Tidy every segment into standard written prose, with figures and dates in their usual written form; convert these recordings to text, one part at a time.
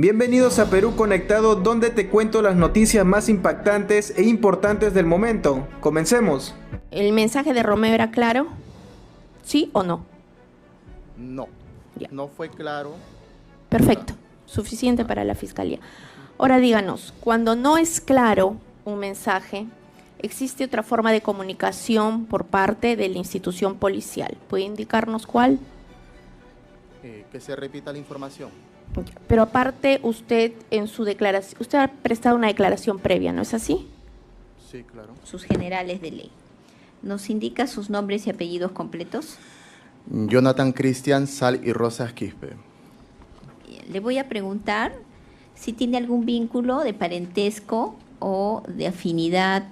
Bienvenidos a Perú Conectado, donde te cuento las noticias más impactantes e importantes del momento. Comencemos. ¿El mensaje de Romeo era claro? ¿Sí o no? No, Ya. no fue claro. Perfecto, suficiente para la fiscalía. Ahora díganos, cuando no es claro un mensaje, ¿existe otra forma de comunicación por parte de la institución policial? ¿Puede indicarnos cuál? Que se repita la información. Pero aparte, usted en su declaración, usted ha prestado una declaración previa, ¿no es así? Sí, claro. Sus generales de ley. ¿Nos indica sus nombres y apellidos completos? Jonathan Cristian Sal y Rosas Quispe. Le voy a preguntar si tiene algún vínculo de parentesco o de afinidad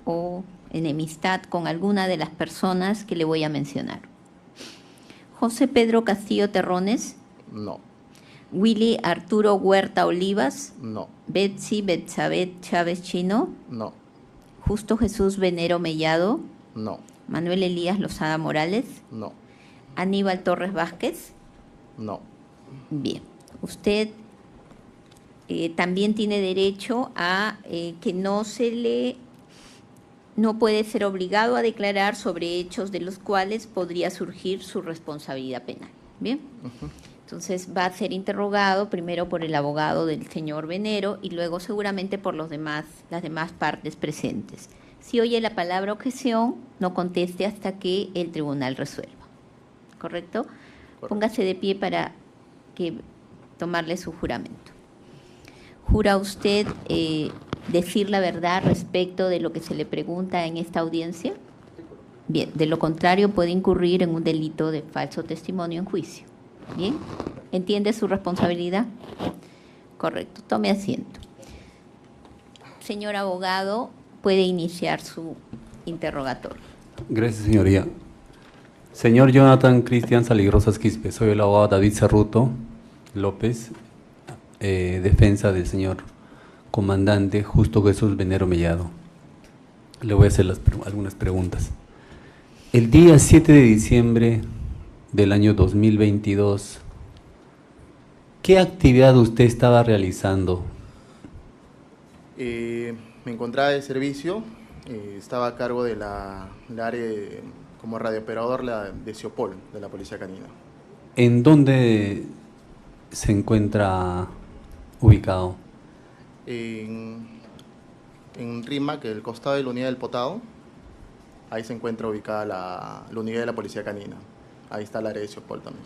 o enemistad con alguna de las personas que le voy a mencionar. José Pedro Castillo Terrones, No, Willy Arturo Huerta Olivas, no, Betsy Betsabet Chávez Chino, no, Justo Jesús Venero Mellado, no, Manuel Elías Lozada Morales, no, Aníbal Torres Vázquez. no. Bien, usted también tiene derecho a que no puede ser obligado a declarar sobre hechos de los cuales podría surgir su responsabilidad penal. Bien, entonces va a ser interrogado primero por el abogado del señor Venero y luego seguramente por las demás partes presentes. Si oye la palabra objeción, no conteste hasta que el tribunal resuelva. ¿Correcto? Póngase de pie para tomarle su juramento. ¿Jura usted decir la verdad respecto de lo que se le pregunta en esta audiencia? Bien, de lo contrario puede incurrir en un delito de falso testimonio en juicio. Bien, ¿entiende su responsabilidad? Correcto, tome asiento. Señor abogado, puede iniciar su interrogatorio. Gracias, señoría. Señor Jonathan Cristian Saligrosas Quispe, soy el abogado David Cerruto López, defensa del señor comandante Justo Jesús Venero Mellado. Le voy a hacer algunas preguntas. El día 7 de diciembre del año 2022, ¿qué actividad usted estaba realizando? Me encontraba de servicio, estaba a cargo de la área como radiooperador de Ciopol, de la Policía Canina. ¿En dónde se encuentra ubicado? En Rima, que es el costado de la unidad del Potado, ahí se encuentra ubicada la unidad de la Policía Canina. Ahí está el área de Ciopol también.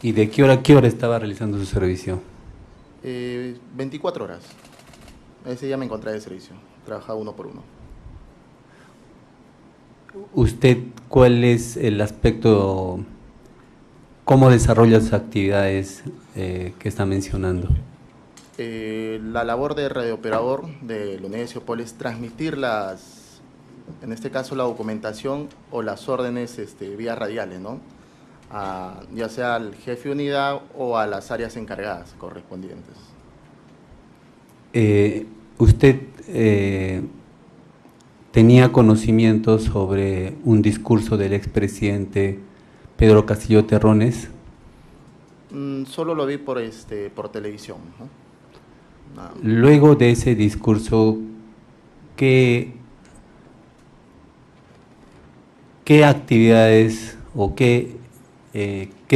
¿Y de qué hora a qué hora estaba realizando su servicio? 24 horas. Ese día me encontré de servicio, trabajaba uno por uno. ¿Usted cuál es el aspecto, cómo desarrolla sus actividades que está mencionando? La labor de radiooperador de la unidad de Ciopol es transmitir en este caso la documentación o las órdenes vía radiales, ¿no? Ya sea al jefe de unidad o a las áreas encargadas correspondientes. ¿Usted tenía conocimiento sobre un discurso del expresidente Pedro Castillo Terrones? Solo lo vi por televisión, ¿no? Nada más. Luego de ese discurso, ¿qué actividades o qué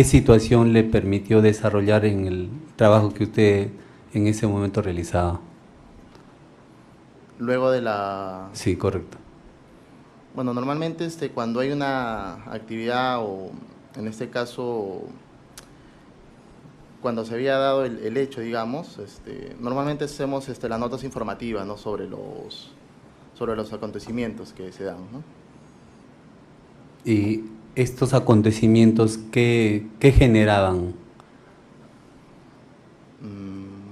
situación le permitió desarrollar en el trabajo que usted en ese momento realizaba? Luego de la... Sí, correcto. Bueno, normalmente cuando hay una actividad o en este caso cuando se había dado el hecho, digamos, normalmente hacemos las notas informativas, ¿no? sobre los acontecimientos que se dan, ¿no? ¿Y estos acontecimientos qué generaban?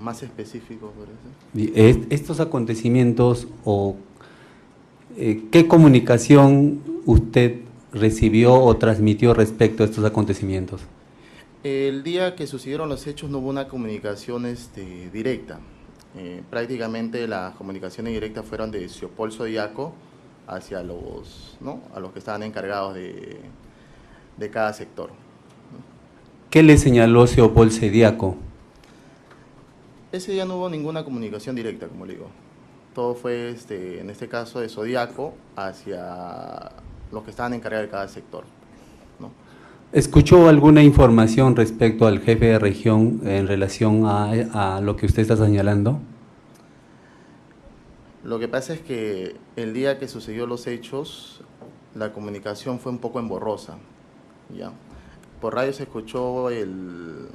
Más específico, por eso. Estos acontecimientos o ¿qué comunicación usted recibió o transmitió respecto a estos acontecimientos? El día que sucedieron los hechos no hubo una comunicación directa. Prácticamente las comunicaciones directas fueron de Ciopol Zodiaco hacia a los que estaban encargados de cada sector. ¿Qué le señaló Ciopol Zodiaco? Ese día no hubo ninguna comunicación directa, como le digo. Todo fue, en este caso, de Zodíaco hacia los que estaban encargados de cada sector, ¿no? ¿Escuchó alguna información respecto al jefe de región en relación a lo que usted está señalando? Lo que pasa es que el día que sucedió los hechos, la comunicación fue un poco emborrosa, ¿ya? Por radio se escuchó el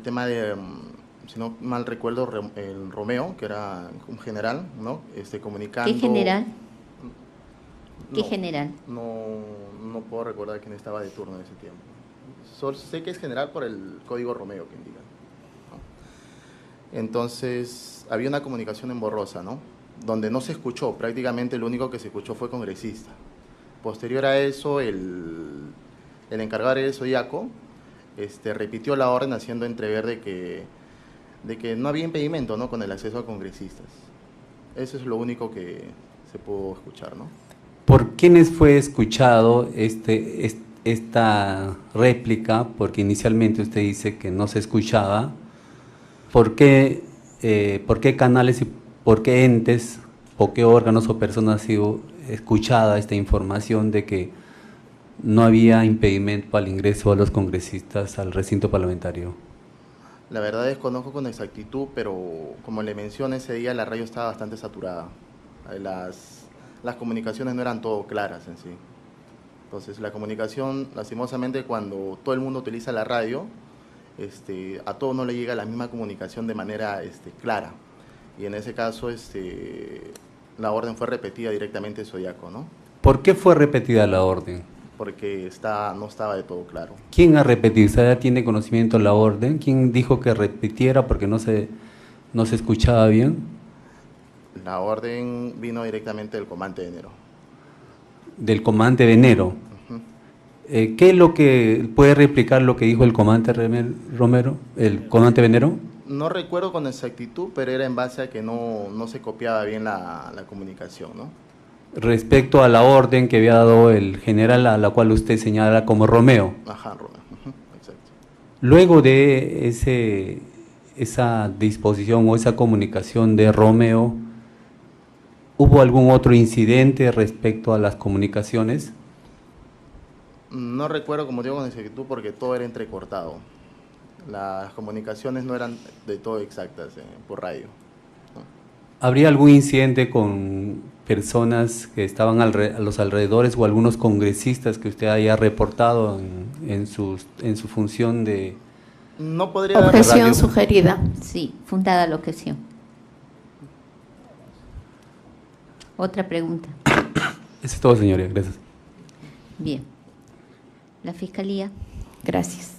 tema de, si no mal recuerdo, el Romeo, que era un general, ¿no? Comunicando... ¿Qué general? ¿Qué No, general? No puedo recordar quién estaba de turno en ese tiempo. Solo sé que es general por el código Romeo que indica, ¿no? Entonces, había una comunicación emborrosa, ¿no? Donde no se escuchó, prácticamente lo único que se escuchó fue congresista. Posterior a eso, el encargado de Zodíaco repitió la orden haciendo entrever de que no había impedimento, ¿no?, con el acceso a congresistas. Eso es lo único que se pudo escuchar, ¿no? ¿Por quiénes fue escuchado esta réplica? Porque inicialmente usted dice que no se escuchaba. ¿Por qué canales y por qué entes, o qué órganos o personas ha sido escuchada esta información de que no había impedimento al ingreso a los congresistas al recinto parlamentario? La verdad desconozco con exactitud, pero como le mencioné, ese día la radio estaba bastante saturada. Las comunicaciones no eran todo claras en sí. Entonces la comunicación, lastimosamente, cuando todo el mundo utiliza la radio, a todo no le llega la misma comunicación de manera clara. Y en ese caso la orden fue repetida directamente en Zodíaco, ¿no? ¿Por qué fue repetida la orden? Porque no estaba de todo claro. ¿Quién ha repetido? ¿Usted tiene conocimiento de la orden? ¿Quién dijo que repitiera porque no se escuchaba bien? La orden vino directamente del comandante Venero. Del comandante Venero. ¿Qué es lo que puede replicar lo que dijo el comandante Romero, el comandante Venero? No recuerdo con exactitud, pero era en base a que no se copiaba bien la comunicación, ¿no? Respecto a la orden que había dado el general, a la cual usted señala como Romeo. Ajá, Romeo, exacto. Luego de esa disposición o esa comunicación de Romeo, ¿hubo algún otro incidente respecto a las comunicaciones? No recuerdo, como digo, con exactitud, porque todo era entrecortado. Las comunicaciones no eran de todo exactas por radio, ¿no? ¿Habría algún incidente con personas que estaban a los alrededores o algunos congresistas que usted haya reportado en su función de... No podría dar Objeción radio. sugerida. Sí, fundada la objeción. Otra pregunta. Eso es todo, señoría. Gracias. Bien. La Fiscalía. Gracias.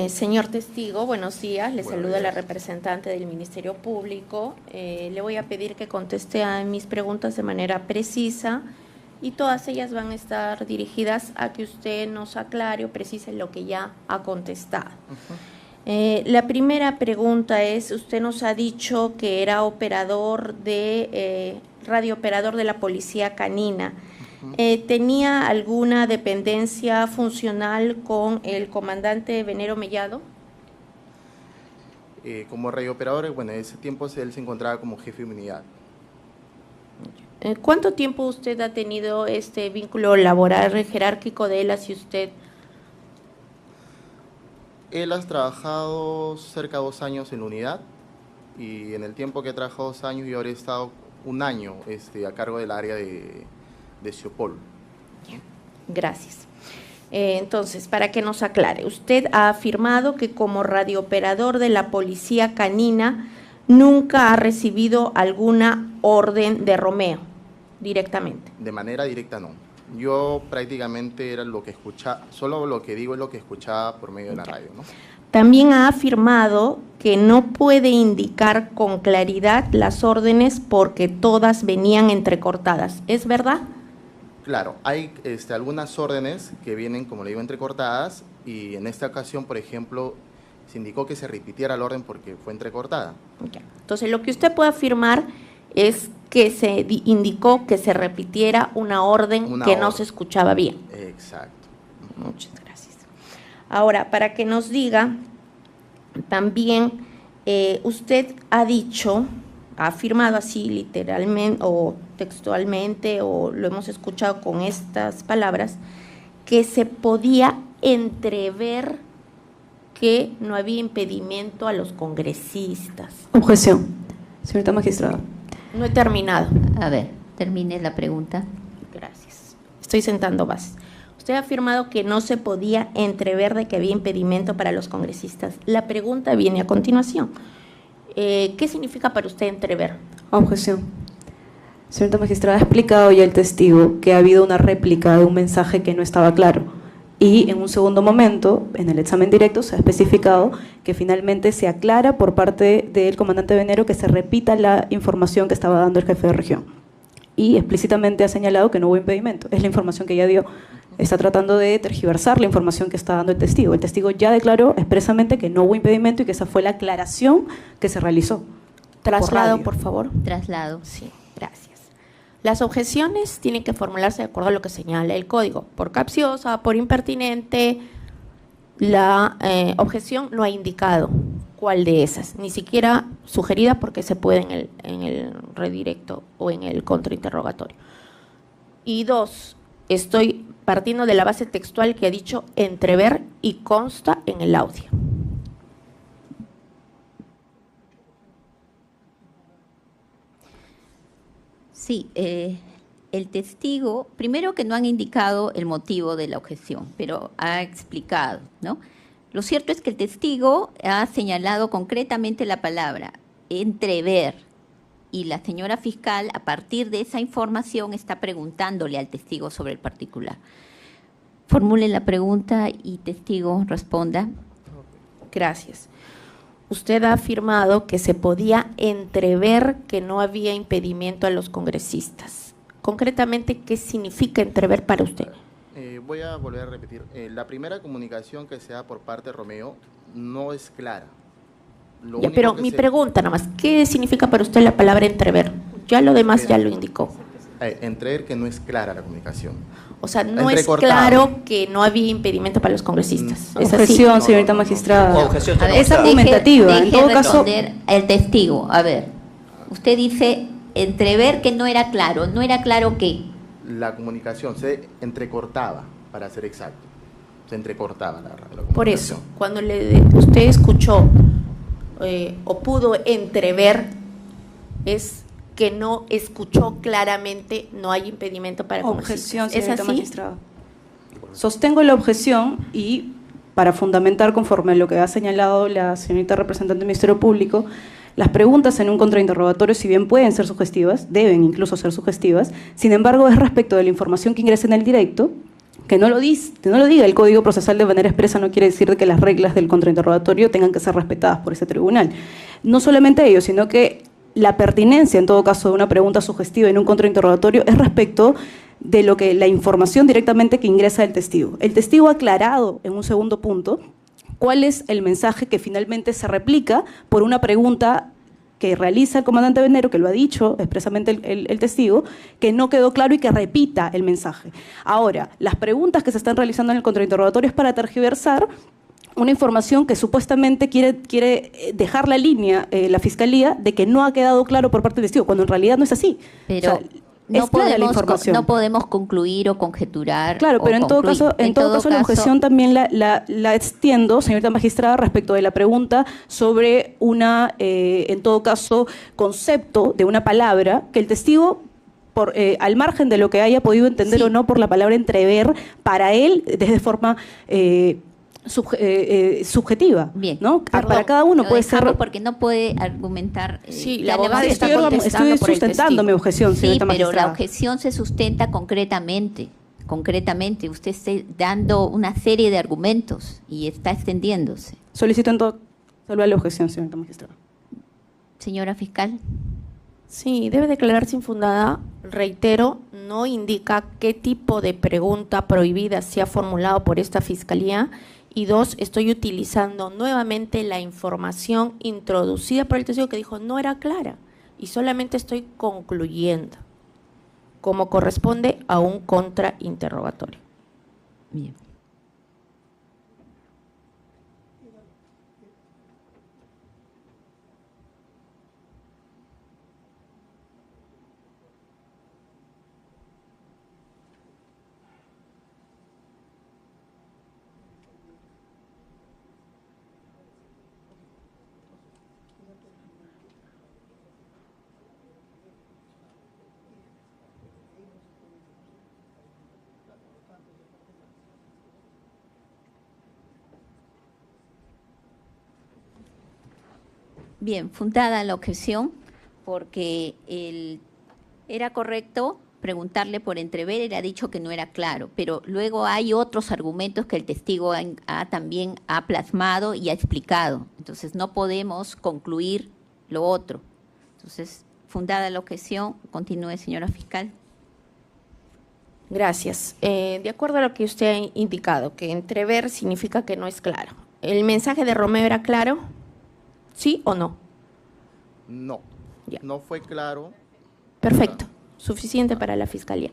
Señor testigo, buenos días. Le saluda la representante del Ministerio Público. Le voy a pedir que conteste a mis preguntas de manera precisa y todas ellas van a estar dirigidas a que usted nos aclare o precise lo que ya ha contestado. La primera pregunta es, usted nos ha dicho que era radiooperador de la Policía Canina. ¿Tenía alguna dependencia funcional con el comandante Venero Mellado? Como radiooperador, bueno, en ese tiempo él se encontraba como jefe de unidad. ¿Cuánto tiempo usted ha tenido este vínculo laboral jerárquico de él hacia usted? Él ha trabajado cerca de 2 años en la unidad, y en el tiempo que he trabajado 2 años yo habré estado 1 año a cargo del área de Ciopol. Gracias. Entonces, para que nos aclare, usted ha afirmado que como radiooperador de la Policía Canina nunca ha recibido alguna orden de Romeo directamente. De manera directa no. Yo prácticamente era lo que escuchaba, solo lo que digo es lo que escuchaba por medio de la radio, ¿no? También ha afirmado que no puede indicar con claridad las órdenes porque todas venían entrecortadas. ¿Es verdad? Claro, hay algunas órdenes que vienen, como le digo, entrecortadas, y en esta ocasión, por ejemplo, se indicó que se repitiera la orden porque fue entrecortada. Ya. Entonces, lo que usted puede afirmar es que se indicó que se repitiera una orden que no se escuchaba bien. Exacto. Muchas gracias. Ahora, para que nos diga También usted ha dicho, ha afirmado así literalmente o textualmente, o lo hemos escuchado con estas palabras, que se podía entrever que no había impedimento a los congresistas. Objeción. Señorita magistrada. No he terminado. A ver, termine la pregunta. Gracias. Estoy sentando bases. Usted ha afirmado que no se podía entrever de que había impedimento para los congresistas. La pregunta viene a continuación. ¿Qué significa para usted entrever? Objeción. Señorita magistrada, ha explicado ya el testigo que ha habido una réplica de un mensaje que no estaba claro. Y en un segundo momento, en el examen directo, se ha especificado que finalmente se aclara por parte del comandante Venero que se repita la información que estaba dando el jefe de región. Y explícitamente ha señalado que no hubo impedimento. Es la información que ya dio. Está tratando de tergiversar la información que está dando el testigo. El testigo ya declaró expresamente que no hubo impedimento y que esa fue la aclaración que se realizó. Traslado, por favor. Traslado. Sí, gracias. Las objeciones tienen que formularse de acuerdo a lo que señala el código. Por capciosa, por impertinente, la objeción no ha indicado cuál de esas, ni siquiera sugerida porque se puede en el redirecto o en el contrainterrogatorio. Y dos, estoy partiendo de la base textual que ha dicho entrever y consta en el audio. Sí, el testigo, primero que no han indicado el motivo de la objeción, pero ha explicado, ¿no? Lo cierto es que el testigo ha señalado concretamente la palabra entrever y la señora fiscal, a partir de esa información, está preguntándole al testigo sobre el particular. Formule la pregunta y testigo responda. Gracias. Usted ha afirmado que se podía entrever que no había impedimento a los congresistas. Concretamente, ¿qué significa entrever para usted? Voy a volver a repetir. La primera comunicación que se da por parte de Romeo no es clara. Ya, pero mi pregunta nada más, ¿qué significa para usted la palabra entrever? Ya lo demás ya lo indicó. Entrever que no es clara la comunicación. O sea, no es claro que no había impedimento para los congresistas. ¿Es así? Objeción, señorita magistrada. Objeción, A ver, es argumentativa. Deje en todo caso, responder el testigo. A ver, usted dice entrever que no era claro. ¿No era claro qué? La comunicación se entrecortaba, para ser exacto. Se entrecortaba la comunicación. Por eso, cuando usted escuchó o pudo entrever, es que no escuchó claramente, no hay impedimento para objeción, congresistas. ¿Es señorita así? magistrada. Sostengo la objeción y, para fundamentar conforme a lo que ha señalado la señorita representante del Ministerio Público, las preguntas en un contrainterrogatorio, si bien pueden ser sugestivas, deben incluso ser sugestivas, sin embargo es respecto de la información que ingresa en el directo, que no lo diga el Código Procesal de manera expresa no quiere decir de que las reglas del contrainterrogatorio tengan que ser respetadas por ese tribunal. No solamente ello, sino que la pertinencia, en todo caso, de una pregunta sugestiva en un contrainterrogatorio es respecto de lo que la información directamente que ingresa el testigo. El testigo ha aclarado en un segundo punto cuál es el mensaje que finalmente se replica por una pregunta que realiza el comandante Venero, que lo ha dicho expresamente el testigo, que no quedó claro y que repita el mensaje. Ahora, las preguntas que se están realizando en el contrainterrogatorio es para tergiversar una información que supuestamente quiere dejar la línea la Fiscalía de que no ha quedado claro por parte del testigo, cuando en realidad no es así. Pero o sea, no podemos concluir o conjeturar. Claro, pero en todo caso la objeción también la extiendo, señorita magistrada, respecto de la pregunta sobre una, en todo caso, concepto de una palabra que el testigo, al margen de lo que haya podido entender o no por la palabra entrever, para él, desde forma subjetiva. Bien, ¿no? Para cada uno puede ser. Porque no puede argumentar. Sí, la abogada está estoy sustentando mi objeción, señorita magistrada. Sí, pero la objeción se sustenta concretamente. Usted está dando una serie de argumentos y está extendiéndose. Solicito en todo salvar la objeción, señorita magistrada. Señora fiscal. Sí, debe declararse infundada. Reitero, no indica qué tipo de pregunta prohibida se ha formulado por esta Fiscalía. Y dos, estoy utilizando nuevamente la información introducida por el testigo que dijo no era clara. Y solamente estoy concluyendo, como corresponde a un contrainterrogatorio. Bien. Bien, fundada la objeción porque era correcto preguntarle por entrever, él ha dicho que no era claro, pero luego hay otros argumentos que el testigo también ha plasmado y ha explicado. Entonces no podemos concluir lo otro. Entonces, fundada la objeción, continúe, señora fiscal. Gracias. De acuerdo a lo que usted ha indicado, que entrever significa que no es claro. ¿El mensaje de Romeo era claro? ¿Sí o no? No, Ya. no fue claro. Perfecto. Suficiente para la fiscalía.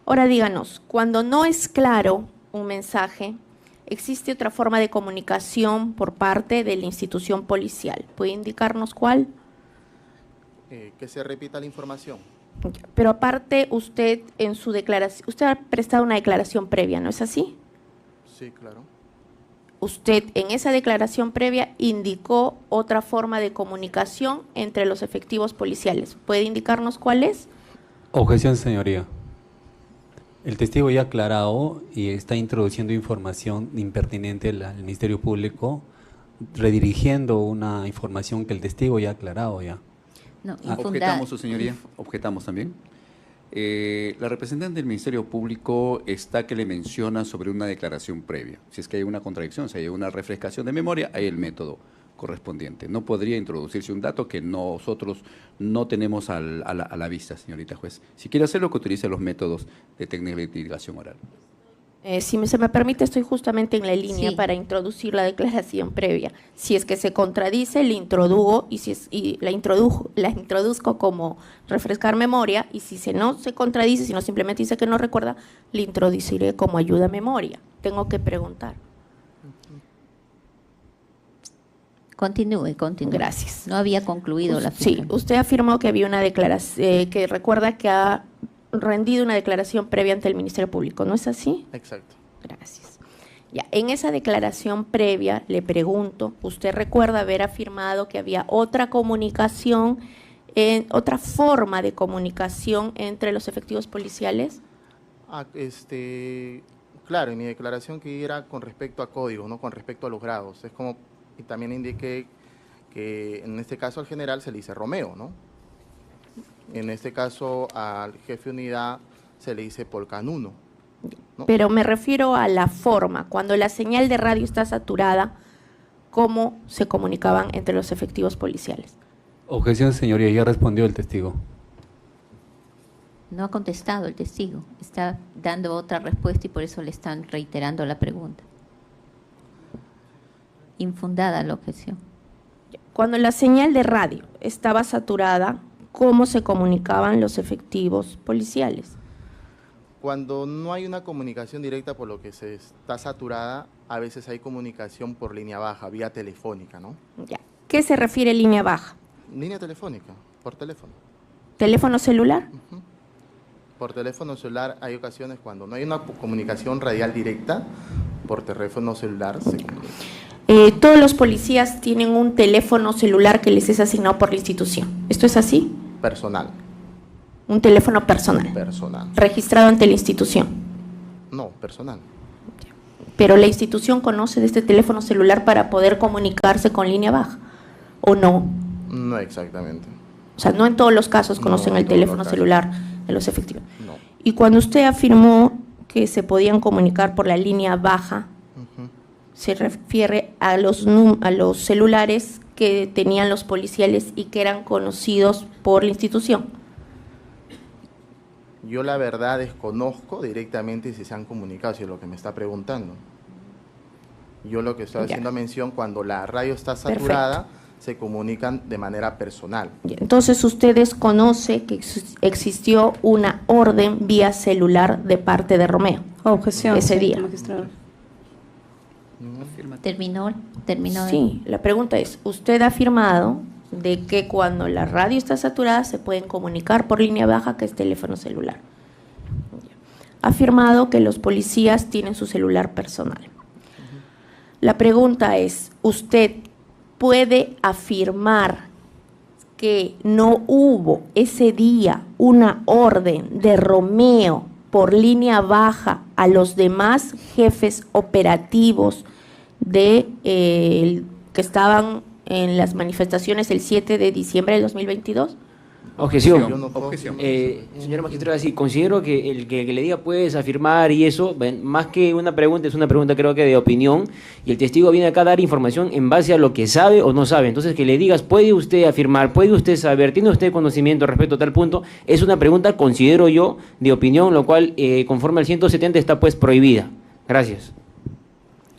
Ahora díganos, cuando no es claro un mensaje, ¿existe otra forma de comunicación por parte de la institución policial? ¿Puede indicarnos cuál? Que se repita la información. Pero aparte, usted en su declaración, usted ha prestado una declaración previa, ¿no es así? Sí, claro. Usted en esa declaración previa indicó otra forma de comunicación entre los efectivos policiales. ¿Puede indicarnos cuál es? Objeción, señoría. El testigo ya ha aclarado y está introduciendo información impertinente al Ministerio Público, redirigiendo una información que el testigo ya ha aclarado ya. No, Objetamos, su señoría, objetamos también. La representante del Ministerio Público está que le menciona sobre una declaración previa. Si es que hay una contradicción, si hay una refrescación de memoria, hay el método correspondiente. No podría introducirse un dato que nosotros no tenemos a la vista, señorita juez. Si quiere hacerlo, que utilice los métodos de técnica de litigación oral. Si se me permite, estoy justamente en la línea Sí. para introducir la declaración previa. Si es que se contradice, la introdujo y la introduzco como refrescar memoria, y si no se contradice, si no simplemente dice que no recuerda, la introduciré como ayuda a memoria. Tengo que preguntar. Continúe. Gracias. No había concluido la Sí, fiscal. usted afirmó que había una declaración, que recuerda que ha rendido una declaración previa ante el Ministerio Público, ¿no es así? Exacto. Gracias. Ya, en esa declaración previa, le pregunto, ¿usted recuerda haber afirmado que había otra comunicación, otra forma de comunicación entre los efectivos policiales? Claro, en mi declaración que era con respecto a códigos, no con respecto a los grados. Es como, y también indiqué que en este caso al general se le dice Romeo, ¿no? En este caso al jefe de unidad se le dice Polcanuno, ¿no? Pero me refiero a la forma, cuando la señal de radio está saturada, ¿cómo se comunicaban entre los efectivos policiales? Objeción, señoría, ya respondió el testigo. No ha contestado el testigo. Está dando otra respuesta y por eso le están reiterando la pregunta. Infundada la objeción. Cuando la señal de radio estaba saturada, ¿cómo se comunicaban los efectivos policiales? Cuando no hay una comunicación directa por lo que se está saturada, a veces hay comunicación por línea baja, vía telefónica, ¿no? Ya. ¿Qué se refiere línea baja? Línea telefónica, por teléfono. ¿Teléfono celular? Por teléfono celular hay ocasiones cuando no hay una comunicación radial directa, por teléfono celular se comunica. Todos los policías tienen un teléfono celular que les es asignado por la institución. ¿Esto es así? Personal, Un teléfono personal, personal. registrado ante la institución. No, personal. Pero la institución conoce de este teléfono celular para poder comunicarse con línea baja, ¿o no? No exactamente. O sea, no en todos los casos No, conocen en el todos teléfono los casos. celular de los efectivos. No. Y cuando usted afirmó que se podían comunicar por la línea baja, se refiere a los celulares que tenían los policiales y que eran conocidos por la institución. Yo la verdad desconozco directamente si se han comunicado, si es lo que me está preguntando. Yo lo que estoy Ya. haciendo mención, cuando la radio está saturada, se comunican de manera personal. Entonces, usted desconoce que existió una orden vía celular de parte de Romeo. Objeción. Ese señor día. magistrado. Terminó. Sí, la pregunta es, usted ha afirmado de que cuando la radio está saturada se pueden comunicar por línea baja, que es teléfono celular. Ha afirmado que los policías tienen su celular personal. La pregunta es, ¿usted puede afirmar que no hubo ese día una orden de Romeo por línea baja a los demás jefes operativos que estaban en las manifestaciones el 7 de diciembre del 2022? Objeción. Yo no puedo- Objeción. Señora magistrada, sí, considero que el que le diga puedes afirmar y eso, más que una pregunta, es una pregunta creo que de opinión, y el testigo viene acá a dar información en base a lo que sabe o no sabe. Entonces, que le digas, ¿puede usted afirmar, puede usted saber, tiene usted conocimiento respecto a tal punto? Es una pregunta, considero yo, de opinión, lo cual, conforme al 170, está pues prohibida. Gracias.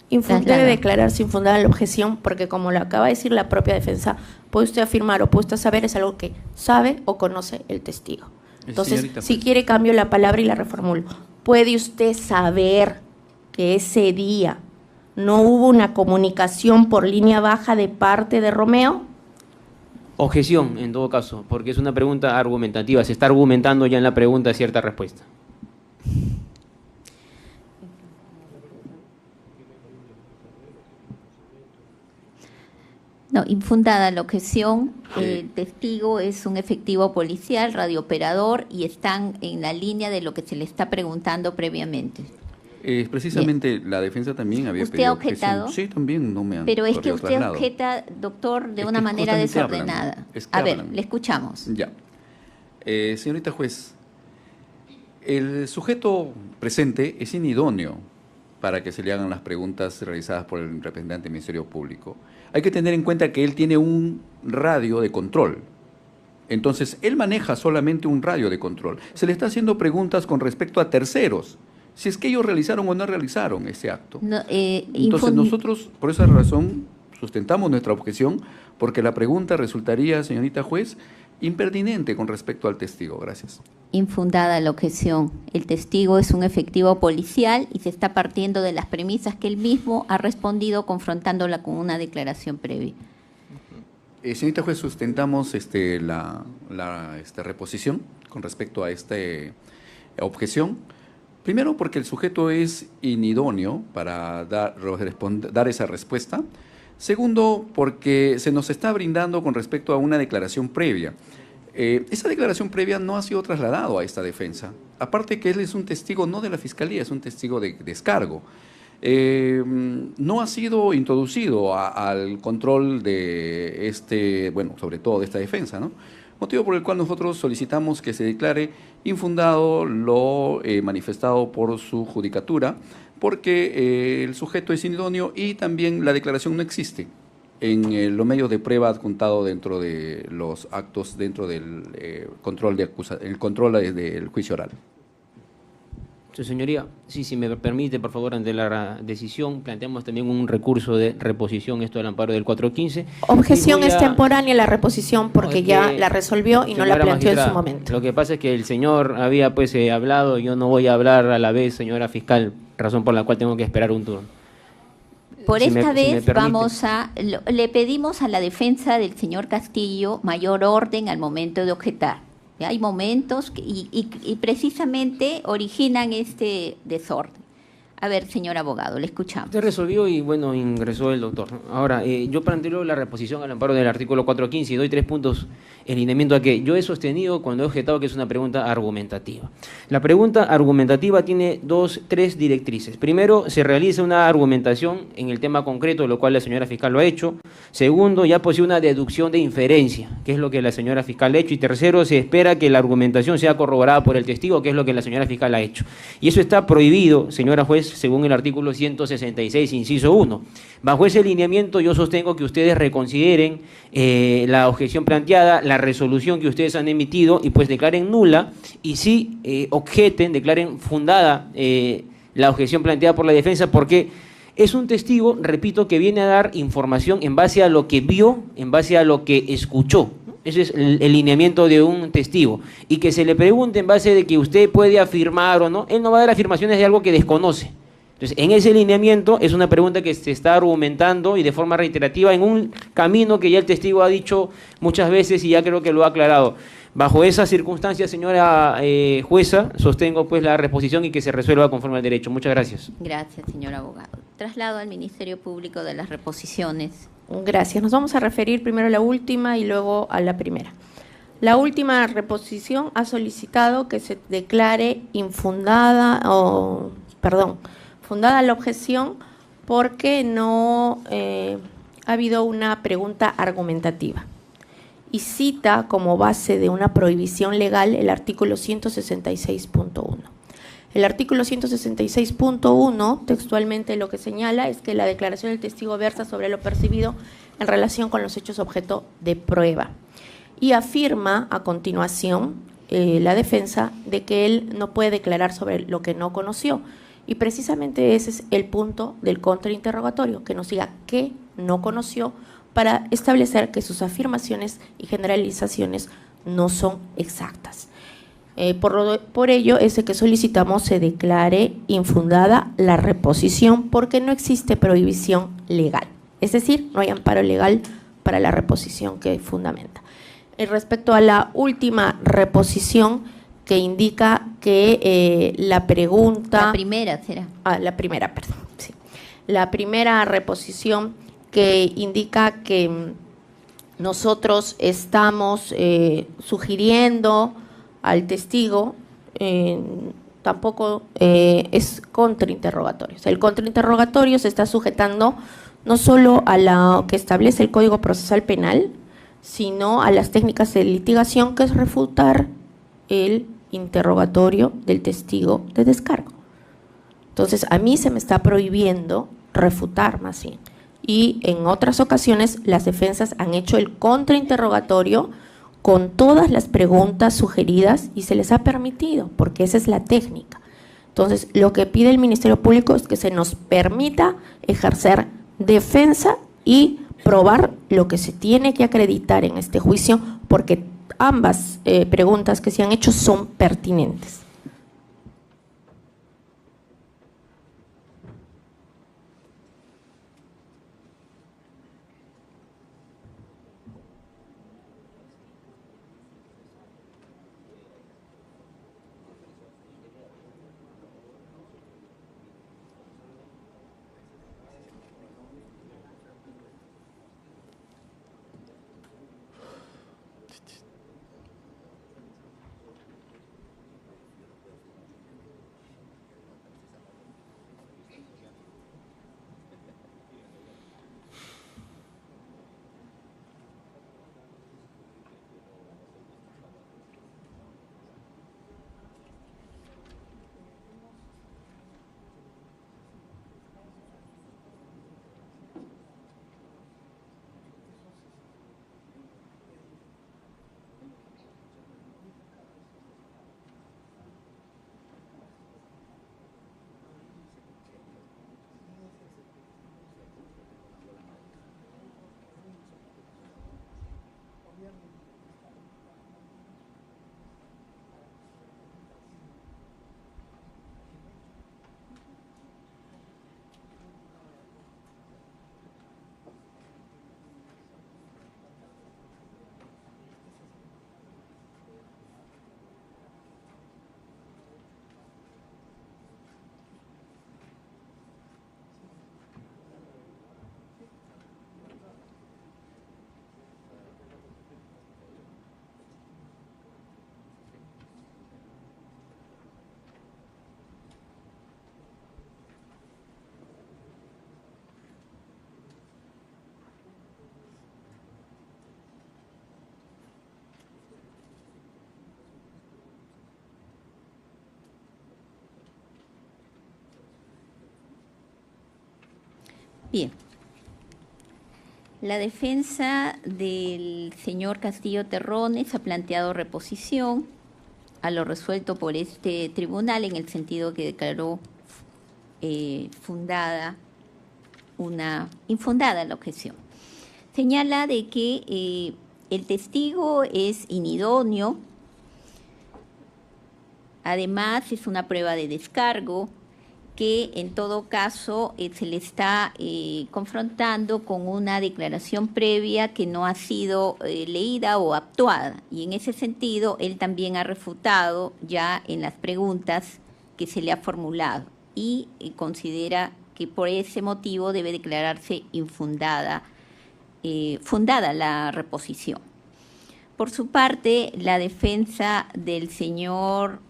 Debe Traslada. declararse infundada la objeción porque, como lo acaba de decir la propia defensa, puede usted afirmar o puede usted saber es algo que sabe o conoce el testigo. Entonces, Señorita, si pues. quiere cambio la palabra y la reformulo. ¿Puede usted saber que ese día no hubo una comunicación por línea baja de parte de Romeo? Objeción, en todo caso, porque es una pregunta argumentativa. Se está argumentando ya en la pregunta cierta respuesta. No, infundada la objeción. El testigo es un efectivo policial, radiooperador, y están en la línea de lo que se le está preguntando previamente. Precisamente la defensa también había ¿Usted pedido ha objetado? objeción. Sí, también no me han Pero es que corrido usted traslado. objeta, doctor, de Es una que manera justamente hablan, desordenada. es que A ver, hablan. le escuchamos. Ya. Señorita juez, el sujeto presente es inidóneo para que se le hagan las preguntas realizadas por el representante del Ministerio Público. Hay que tener en cuenta que él tiene un radio de control. Entonces, él maneja solamente un radio de control. Se le está haciendo preguntas con respecto a terceros, si es que ellos realizaron o no realizaron ese acto. No, Entonces, nosotros, por esa razón, sustentamos nuestra objeción, porque la pregunta resultaría, señorita juez, impertinente con respecto al testigo. Gracias. Infundada la objeción. El testigo es un efectivo policial y se está partiendo de las premisas que él mismo ha respondido confrontándola con una declaración previa. Señorita juez, sustentamos la reposición con respecto a esta objeción. Primero, porque el sujeto es inidóneo para dar esa respuesta. Segundo, porque se nos está brindando con respecto a una declaración previa. Esa declaración previa no ha sido trasladado a esta defensa. Aparte que él es un testigo no de la Fiscalía, es un testigo de descargo. No ha sido introducido al control de sobre todo de esta defensa, ¿no? Motivo por el cual nosotros solicitamos que se declare infundado lo manifestado por su judicatura, porque el sujeto es inidóneo y también la declaración no existe en los medios de prueba adjuntado dentro de los actos, dentro del control del juicio oral. Su señoría, sí, si me permite, por favor, ante la decisión, planteamos también un recurso de reposición, esto del amparo del 415. Objeción Y voy es a- temporánea la reposición porque Es ya que, la resolvió y no la señora planteó en su magistrada, momento. Lo que pasa es que el señor había pues hablado, yo no voy a hablar a la vez, señora fiscal, razón por la cual tengo que esperar un turno. Por Si me- esta si me vez permite. le pedimos a la defensa del señor Castillo mayor orden al momento de objetar. ¿Ya? Hay momentos y precisamente originan este desorden. A ver, señor abogado, le escuchamos. Usted resolvió y bueno, ingresó el doctor. Ahora, yo planteo la reposición al amparo del artículo 415 y doy 3 puntos en lineamiento a que yo he sostenido cuando he objetado que es una pregunta argumentativa. La pregunta argumentativa tiene 3 directrices. Primero, se realiza una argumentación en el tema concreto, lo cual la señora fiscal lo ha hecho. Segundo, ya posee una deducción de inferencia, que es lo que la señora fiscal ha hecho. Y tercero, se espera que la argumentación sea corroborada por el testigo, que es lo que la señora fiscal ha hecho. Y eso está prohibido, señora juez, según el artículo 166, inciso 1. Bajo ese lineamiento yo sostengo que ustedes reconsideren la objeción planteada, la resolución que ustedes han emitido y pues declaren nula y sí objeten, declaren fundada la objeción planteada por la defensa porque es un testigo, repito, que viene a dar información en base a lo que vio, en base a lo que escuchó. Ese es el lineamiento de un testigo. Y que se le pregunte en base de que usted puede afirmar o no, él no va a dar afirmaciones de algo que desconoce. Entonces, en ese lineamiento es una pregunta que se está argumentando y de forma reiterativa en un camino que ya el testigo ha dicho muchas veces y ya creo que lo ha aclarado. Bajo esas circunstancias, señora jueza, sostengo pues la reposición y que se resuelva conforme al derecho. Muchas gracias. Gracias, señor abogado. Traslado al Ministerio Público de las reposiciones. Gracias. Nos vamos a referir primero a la última y luego a la primera. La última reposición ha solicitado que se declare fundada la objeción porque no ha habido una pregunta argumentativa y cita como base de una prohibición legal el artículo 166.1. El artículo 166.1 textualmente lo que señala es que la declaración del testigo versa sobre lo percibido en relación con los hechos objeto de prueba y afirma a continuación la defensa de que él no puede declarar sobre lo que no conoció. Y precisamente ese es el punto del contrainterrogatorio, que nos diga qué no conoció para establecer que sus afirmaciones y generalizaciones no son exactas. Por ello es de que solicitamos se declare infundada la reposición porque no existe prohibición legal. Es decir, no hay amparo legal para la reposición que fundamenta. Respecto a la última reposición que indica que la pregunta… La primera será. La primera, perdón. Sí. La primera reposición que indica que nosotros estamos sugiriendo al testigo, tampoco es contrainterrogatorio. O sea, el contrainterrogatorio se está sujetando no solo a lo que establece el Código Procesal Penal, sino a las técnicas de litigación, que es refutar el interrogatorio del testigo de descargo. Entonces, a mí se me está prohibiendo refutar más bien. Y en otras ocasiones las defensas han hecho el contrainterrogatorio con todas las preguntas sugeridas y se les ha permitido, porque esa es la técnica. Entonces, lo que pide el Ministerio Público es que se nos permita ejercer defensa y probar lo que se tiene que acreditar en este juicio, porque ambas preguntas que se han hecho son pertinentes. Bien. La defensa del señor Castillo Terrones ha planteado reposición a lo resuelto por este tribunal en el sentido que declaró infundada la objeción. Señala de que el testigo es inidóneo, además es una prueba de descargo, que en todo caso se le está confrontando con una declaración previa que no ha sido leída o actuada. Y en ese sentido, él también ha refutado ya en las preguntas que se le ha formulado y considera que por ese motivo debe declararse fundada la reposición. Por su parte, la defensa del señor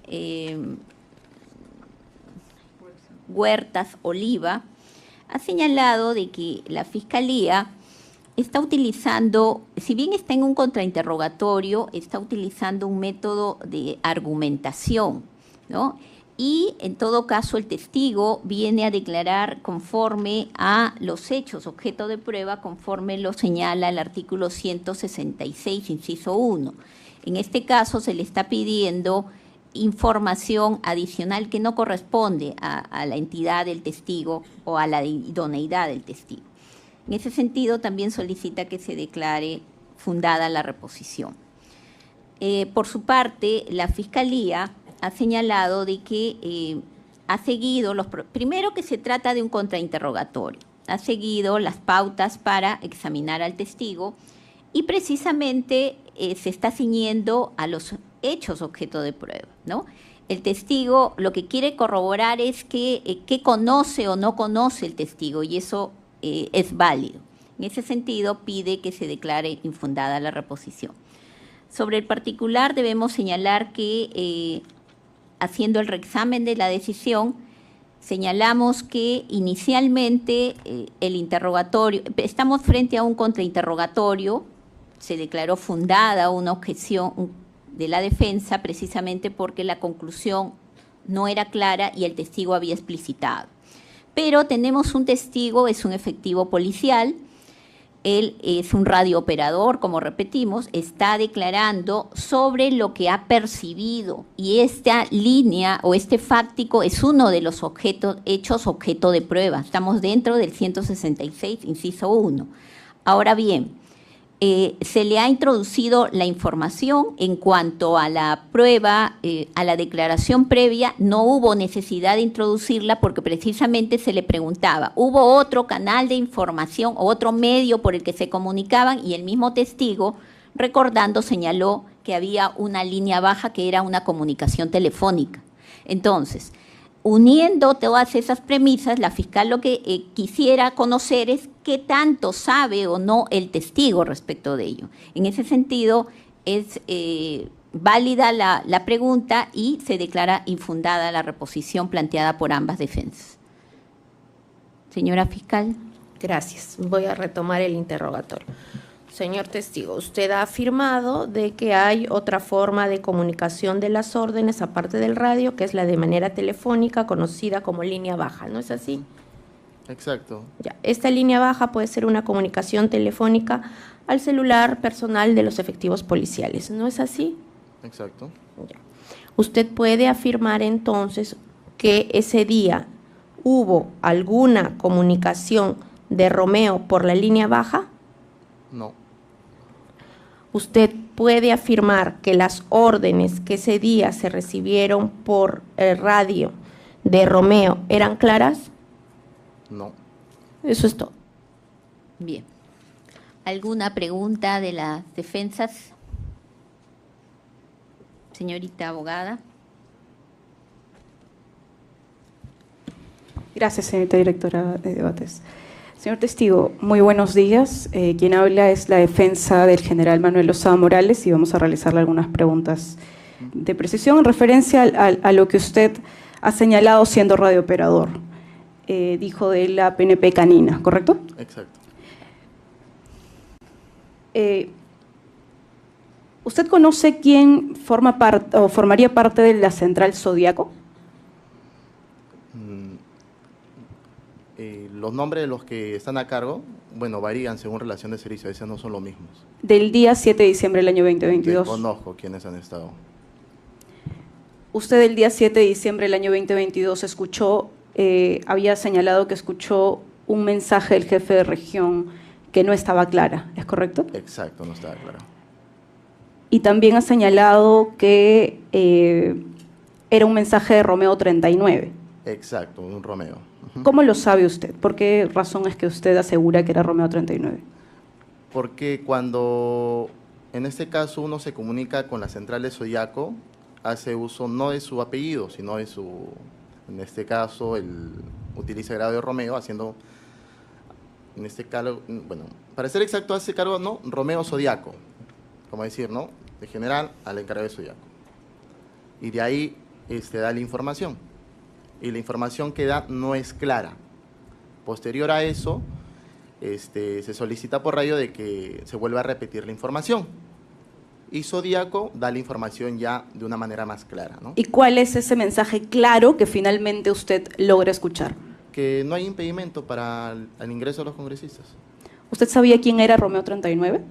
Huertas Oliva ha señalado de que la Fiscalía está utilizando, si bien está en un contrainterrogatorio, está utilizando un método de argumentación, ¿no? Y en todo caso el testigo viene a declarar conforme a los hechos objeto de prueba, conforme lo señala el artículo 166, inciso 1. En este caso se le está pidiendo información adicional que no corresponde a la entidad del testigo o a la idoneidad del testigo. En ese sentido, también solicita que se declare fundada la reposición. Por su parte, la Fiscalía ha señalado de que ha seguido, primero que se trata de un contrainterrogatorio, ha seguido las pautas para examinar al testigo y precisamente se está ciñendo a los hechos objeto de prueba, ¿no? El testigo lo que quiere corroborar es qué conoce o no conoce el testigo y eso es válido. En ese sentido, pide que se declare infundada la reposición. Sobre el particular, debemos señalar que, haciendo el reexamen de la decisión, señalamos que inicialmente el interrogatorio, estamos frente a un contrainterrogatorio, se declaró fundada una objeción de la defensa precisamente porque la conclusión no era clara y el testigo había explicitado. Pero tenemos un testigo, es un efectivo policial, él es un radiooperador, como repetimos, está declarando sobre lo que ha percibido y esta línea o este fáctico es uno de los hechos objeto de prueba. Estamos dentro del 166, inciso 1. Ahora bien, se le ha introducido la información en cuanto a la prueba, a la declaración previa, no hubo necesidad de introducirla porque precisamente se le preguntaba, ¿hubo otro canal de información o otro medio por el que se comunicaban? Y el mismo testigo, recordando, señaló que había una línea baja que era una comunicación telefónica. Entonces, uniendo todas esas premisas, la fiscal lo que quisiera conocer es qué tanto sabe o no el testigo respecto de ello. En ese sentido, es válida la pregunta y se declara infundada la reposición planteada por ambas defensas. Señora fiscal. Gracias. Voy a retomar el interrogatorio. Señor testigo, usted ha afirmado de que hay otra forma de comunicación de las órdenes aparte del radio, que es la de manera telefónica, conocida como línea baja, ¿no es así? Exacto. Ya. Esta línea baja puede ser una comunicación telefónica al celular personal de los efectivos policiales, ¿no es así? Exacto. Ya. Usted puede afirmar entonces que ese día hubo alguna comunicación de Romeo por la línea baja. No. ¿Usted puede afirmar que las órdenes que ese día se recibieron por el radio de Romeo eran claras? No. Eso es todo. Bien. ¿Alguna pregunta de las defensas? Señorita abogada. Gracias, señorita directora de debates. Señor testigo, muy buenos días. Quien habla es la defensa del general Manuel Lozada Morales y vamos a realizarle algunas preguntas de precisión en referencia a lo que usted ha señalado siendo radiooperador. Dijo de la PNP canina, ¿correcto? Exacto. ¿Usted conoce quién forma parte o formaría parte de la central Zodíaco? Los nombres de los que están a cargo, bueno, varían según relación de servicio, a veces no son los mismos. Del día 7 de diciembre del año 2022. Conozco quiénes han estado. Usted el día 7 de diciembre del año 2022 escuchó, había señalado que escuchó un mensaje del jefe de región que no estaba clara, ¿es correcto? Exacto, no estaba claro. Y también ha señalado que era un mensaje de Romeo 39. Exacto, un Romeo. ¿Cómo lo sabe usted? ¿Por qué razón es que usted asegura que era Romeo 39? Porque cuando, en este caso, uno se comunica con la central de Zodíaco, hace uso no de su apellido, sino de su, en este caso, utiliza el grado de Romeo, haciendo, en este caso, bueno, para ser exacto, hace cargo, ¿no? Romeo Zodíaco, como decir, ¿no? De general al encargado de Zodíaco. Y de ahí da la información. Y la información que da no es clara. Posterior a eso, se solicita por radio de que se vuelva a repetir la información. Y Zodíaco da la información ya de una manera más clara, ¿no? ¿Y cuál es ese mensaje claro que finalmente usted logra escuchar? Que no hay impedimento para el ingreso de los congresistas. ¿Usted sabía quién era Romeo 39?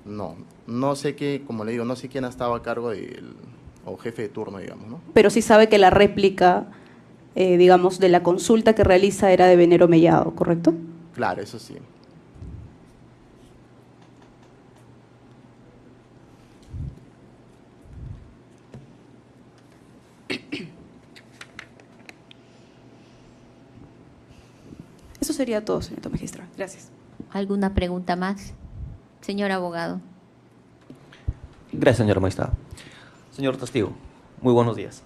No sé qué, como le digo, no sé quién ha estado a cargo o jefe de turno, digamos, ¿no? Pero sí sabe que la réplica, digamos, de la consulta que realiza era de Venero Mellado, ¿correcto? Claro, eso sí. Eso sería todo, señor magistrado. Gracias. ¿Alguna pregunta más? Señor abogado. Gracias, señor magistrado. Señor testigo, muy buenos días.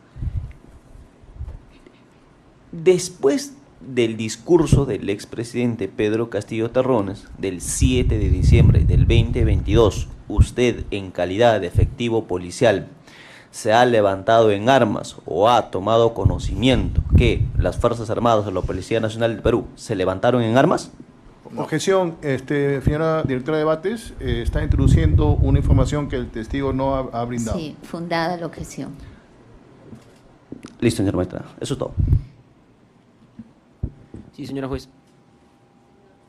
Después del discurso del expresidente Pedro Castillo Terrones del 7 de diciembre del 2022, usted, en calidad de efectivo policial, se ha levantado en armas o ha tomado conocimiento que las Fuerzas Armadas o la Policía Nacional del Perú se levantaron en armas? No. Objeción, señora directora de debates, está introduciendo una información que el testigo no ha brindado. Sí, fundada la objeción. Listo, señor magistrado. Eso es todo. Sí, señora juez.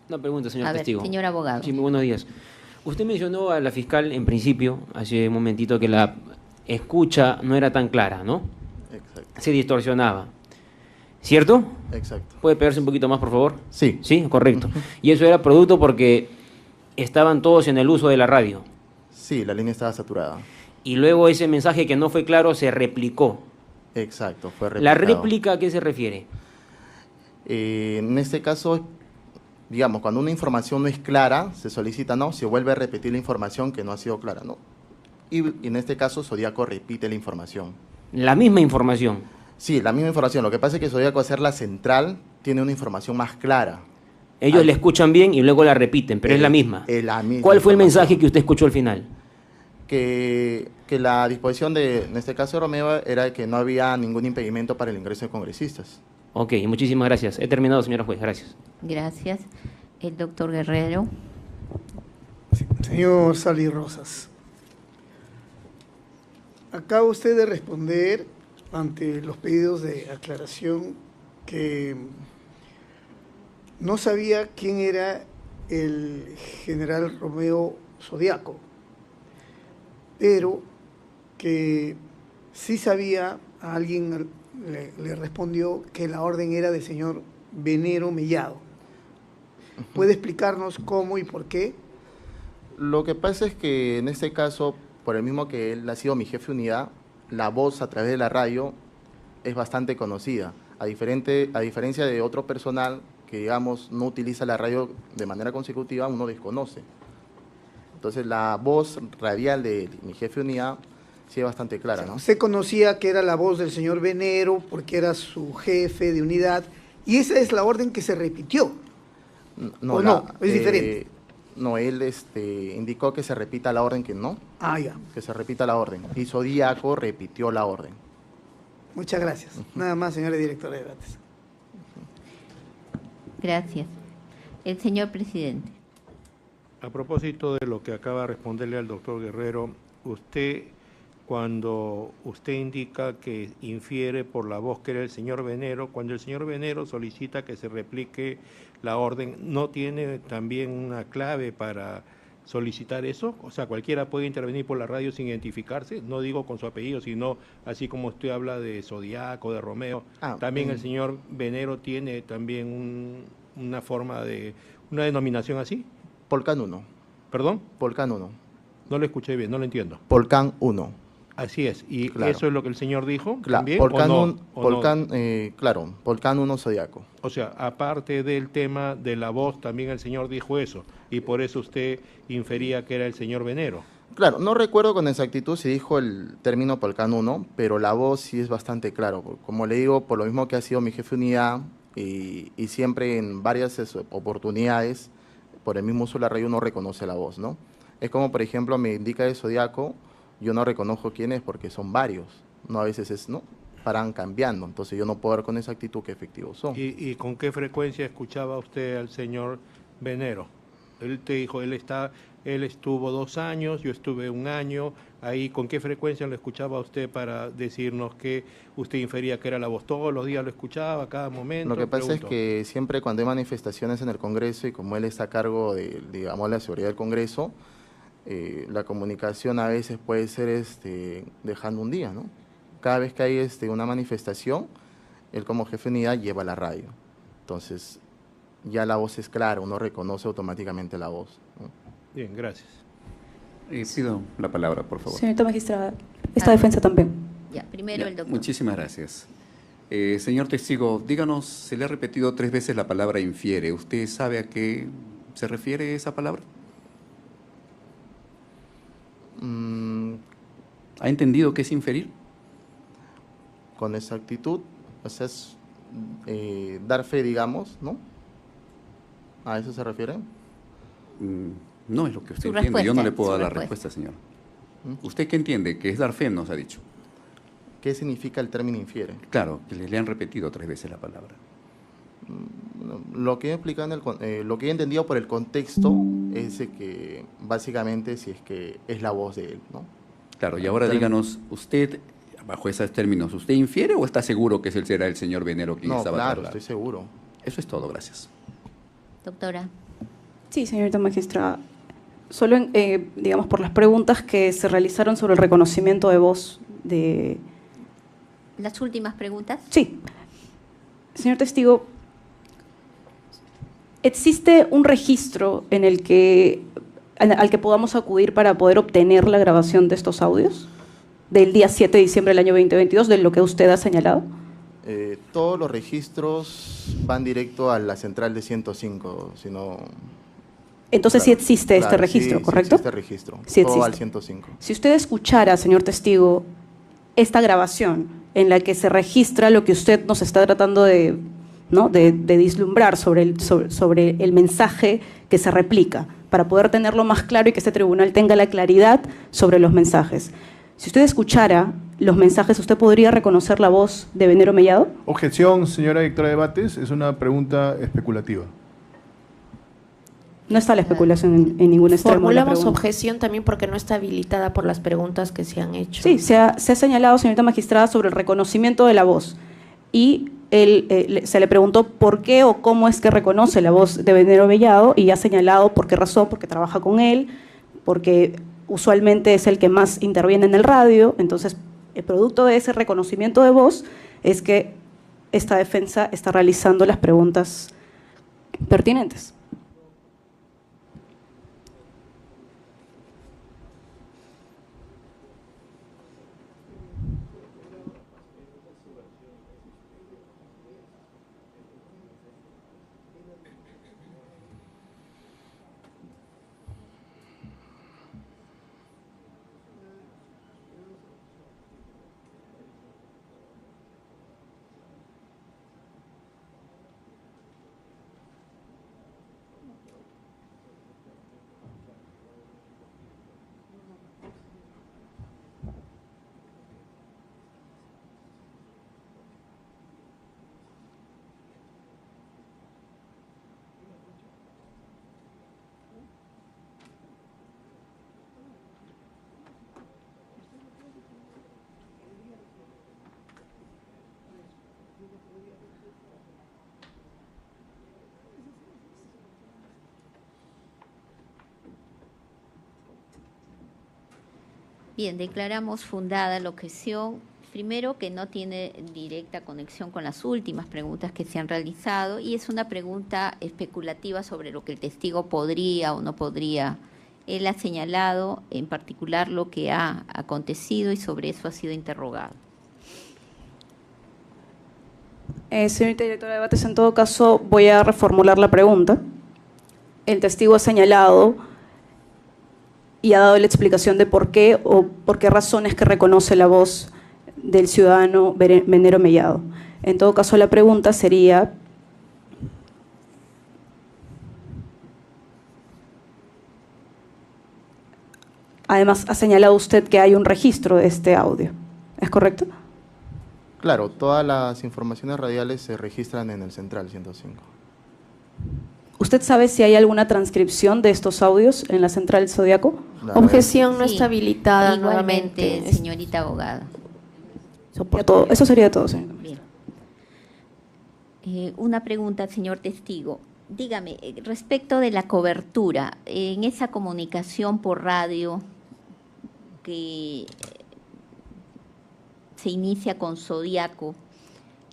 Una pregunta, señor A ver, testigo. señor abogado. Sí, muy buenos días. Usted mencionó a la fiscal en principio, hace un momentito, que la escucha no era tan clara, ¿no? Exacto. Se distorsionaba. ¿Cierto? Exacto. ¿Puede pegarse un poquito más, por favor? Sí. Sí, correcto. Y eso era producto porque estaban todos en el uso de la radio. Sí, la línea estaba saturada. Y luego ese mensaje que no fue claro se replicó. Exacto, fue replicado. ¿La réplica a qué se refiere? En este caso, digamos, cuando una información no es clara, se solicita, no, se vuelve a repetir la información que no ha sido clara, ¿no? Y en este caso, Zodíaco repite la información. La misma información. Sí, la misma información. Lo que pasa es que Zodíaco, al ser la central, tiene una información más clara. Ellos la escuchan bien y luego la repiten, pero es la misma. Es la misma. ¿Cuál fue el información. mensaje que usted escuchó al final? Que la disposición en este caso de Romeo, era que no había ningún impedimento para el ingreso de congresistas. Ok, muchísimas gracias. He terminado, señora juez. Gracias. Gracias. El doctor Guerrero. Señor Sali Rosas, acaba usted de responder ante los pedidos de aclaración que no sabía quién era el general Romeo Zodíaco, pero que sí sabía, a alguien le respondió que la orden era del señor Venero Mellado. ¿Puede explicarnos cómo y por qué? Lo que pasa es que en este caso, por el mismo que él ha sido mi jefe de unidad, la voz a través de la radio es bastante conocida, a diferencia de otro personal que, digamos, no utiliza la radio de manera consecutiva, uno desconoce. Entonces, la voz radial de mi jefe de unidad sí es bastante clara, ¿no? Usted conocía que era la voz del señor Venero porque era su jefe de unidad y esa es la orden que se repitió. No, es diferente. No, él indicó que se repita la orden, que no. Ah, ya. Que se repita la orden. Y Zodíaco repitió la orden. Muchas gracias. Nada más, señora directora de debates. Gracias. El señor presidente. A propósito de lo que acaba de responderle al doctor Guerrero, usted, cuando usted indica que infiere por la voz que era el señor Venero, cuando el señor Venero solicita que se replique la orden, ¿no tiene también una clave para solicitar eso? O sea, cualquiera puede intervenir por la radio sin identificarse, no digo con su apellido, sino así como usted habla de Zodíaco, de Romeo, también el señor Venero tiene también una forma de, una denominación así. Polcán 1. ¿Perdón? Polcán 1. No lo escuché bien, no lo entiendo. Polcán 1. Así es, y claro. ¿Eso es lo que el señor dijo Claro, también? Claro, Polcán 1 Zodíaco. O sea, aparte del tema de la voz, también el señor dijo eso, y por eso usted infería que era el señor Venero. Claro, no recuerdo con exactitud si dijo el término Polcán 1, pero la voz sí es bastante claro. Como le digo, por lo mismo que ha sido mi jefe de unidad y siempre en varias oportunidades, por el mismo uso de la radio uno reconoce la voz, ¿no? Es como, por ejemplo, me indica de Zodíaco, yo no reconozco quién es porque son varios, no a veces ¿no? Paran cambiando, entonces yo no puedo ver con exactitud qué efectivos son. ¿Y con qué frecuencia escuchaba usted al señor Venero. Él te dijo, él estuvo 2 años, yo estuve 1 año. Ahí, ¿con qué frecuencia lo escuchaba usted para decirnos que usted infería que era la voz? ¿Todos los días lo escuchaba, a cada momento? Lo que pasa Pregunto. es que siempre cuando hay manifestaciones en el Congreso y como él está a cargo de, digamos, la seguridad del Congreso, la comunicación a veces puede ser dejando un día, ¿no? Cada vez que hay una manifestación, él como jefe de unidad lleva la radio. Entonces, ya la voz es clara, uno reconoce automáticamente la voz, ¿no? Bien, gracias. Pido la palabra, por favor. Señorita magistrada, esta defensa también. Ya, primero Ya, el doctor. muchísimas gracias. Señor testigo, díganos, se le ha repetido 3 veces la palabra infiere. ¿Usted sabe a qué se refiere esa palabra? ¿Ha entendido qué es inferir? Con exactitud, o sea, es dar fe, digamos, ¿no? ¿A eso se refiere? No es lo que usted Su entiende. Yo no le respuesta, puedo su dar la respuesta. respuesta, señor. ¿Usted qué entiende? Que es dar fe, nos ha dicho. ¿Qué significa el término infiere? Claro, que le han repetido 3 veces la palabra. Lo que he explicado lo que he entendido por el contexto es de que básicamente si es que es la voz de él, ¿no? Claro, y ahora díganos, usted, bajo esos términos, ¿usted infiere o está seguro que será el señor Venero quien No, estaba claro, tras la- estoy seguro. Eso es todo, gracias. Doctora. Sí, señorita magistrada. Solo, digamos, por las preguntas que se realizaron sobre el reconocimiento de voz de... Las últimas preguntas. Sí. Señor testigo, ¿existe un registro en el al que podamos acudir para poder obtener la grabación de estos audios? Del día 7 de diciembre del año 2022, de lo que usted ha señalado. Todos los registros van directo a la central de 105, si no... Entonces sí existe este claro, registro, sí, ¿correcto? Sí existe registro, Sí todo al existe. 105. Si usted escuchara, señor testigo, esta grabación en la que se registra lo que usted nos está tratando de, ¿no?, de vislumbrar sobre el mensaje que se replica, para poder tenerlo más claro y que este tribunal tenga la claridad sobre los mensajes. Si usted escuchara los mensajes, ¿usted podría reconocer la voz de Venero Mellado? Objeción, señora directora de debates, es una pregunta especulativa. No está la especulación en ningún extremo de la Formulamos pregunta. objeción también porque no está habilitada por las preguntas que se han hecho. Sí, se ha señalado, señorita magistrada, sobre el reconocimiento de la voz. Y se le preguntó por qué o cómo es que reconoce la voz de Venero Mellado y ha señalado por qué razón, porque trabaja con él, porque usualmente es el que más interviene en el radio. Entonces, el producto de ese reconocimiento de voz es que esta defensa está realizando las preguntas pertinentes. Bien, declaramos fundada la objeción. Primero, que no tiene directa conexión con las últimas preguntas que se han realizado y es una pregunta especulativa sobre lo que el testigo podría o no podría. Él ha señalado en particular lo que ha acontecido y sobre eso ha sido interrogado. Señorita directora de debates, en todo caso voy a reformular la pregunta. El testigo ha señalado y ha dado la explicación de por qué o por qué razones que reconoce la voz del ciudadano Venero Mellado. En todo caso, la pregunta sería: además, ha señalado usted que hay un registro de este audio, ¿es correcto? Claro, todas las informaciones radiales se registran en el Central 105. ¿Usted sabe si hay alguna transcripción de estos audios en la central Zodiaco? Objeción no Sí, está habilitada igualmente, nuevamente. señorita abogada. Eso sería todo, señor. Bien. Una pregunta, señor testigo. Dígame, respecto de la cobertura, en esa comunicación por radio que se inicia con Zodiaco,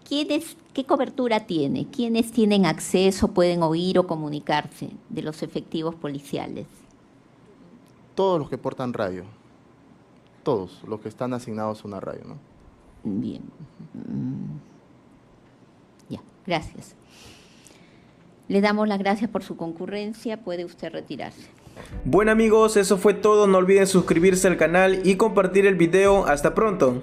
¿qué cobertura tiene? ¿Quiénes tienen acceso, pueden oír o comunicarse de los efectivos policiales? Todos los que portan radio. Todos los que están asignados a una radio, ¿no? Bien. Ya, gracias. Le damos las gracias por su concurrencia. Puede usted retirarse. Bueno amigos, eso fue todo. No olviden suscribirse al canal y compartir el video. Hasta pronto.